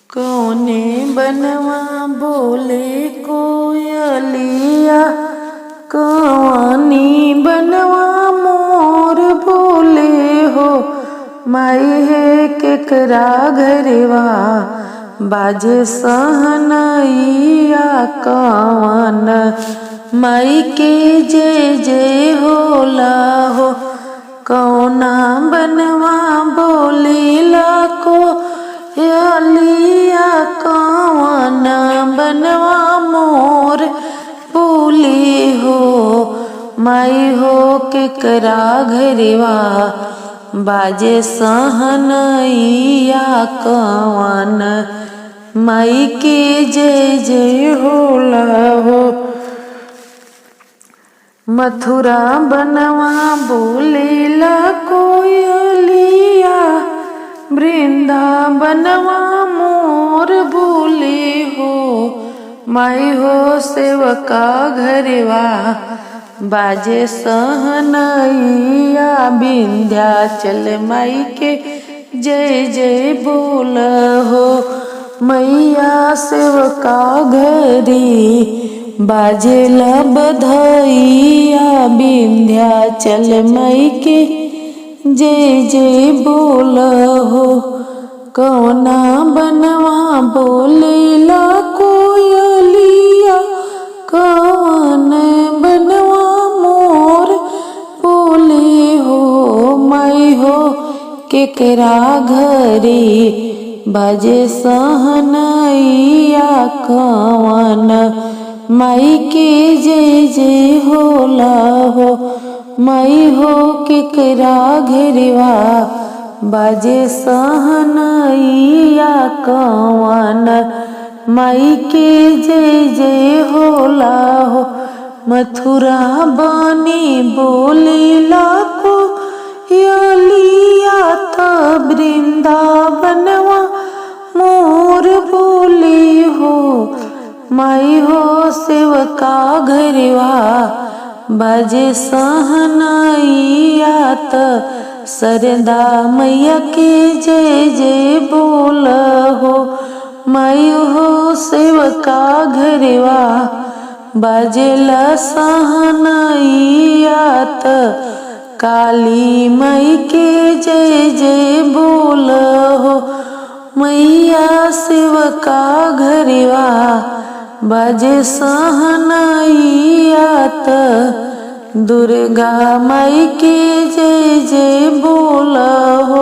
कौने बनवा बोले कोयलिया, कौनी बनवा मोर बोले हो। माई है केकरा घरवा बाजे सहनैया, कौन माई के जय जय होला हो। कौना बनवा बोलेला कोयलिया, कौन बनवा मोर बोले हो। माई हो केकरा घरवा बाजे सहनैया, कौन माई के जय जय होला हो। मथुरा बनवा बोलेला कोयलिया, वृंदावनवा मोर बोले हो। माई हो सेवका घरवा बाजे सहनैया, विंध्याचल माई के जय जय बोल हो। मैया सेवका घरी बाजेला बधाइया, विंध्याचल माई के जय जय बोल हो। कौना बनवा बोलेला कोयलिया, कौन बनवा मोर बोले हो। माई हो केकरा घरे बाजे सहनैया, कौन माई के जय जय होला हो। माई हो केकरा घरवा बाजे सहनैया, कौन माई के जय जय होला हो। मथुरा बनी बोलेला कोयलिया, त वृंदावनवा मोर बोले हो। माई हो सेवका घरवा बाजे सहनैया, त सरदा मैया के जय जय बोल हो। माई हो सेवका घरवा बाजेला सहनैया, त काली माई के जय जय बोल हो। मैया सेवका घरवा बाजे सहनैया, त दुर्गा माई के जय जय बोल हो।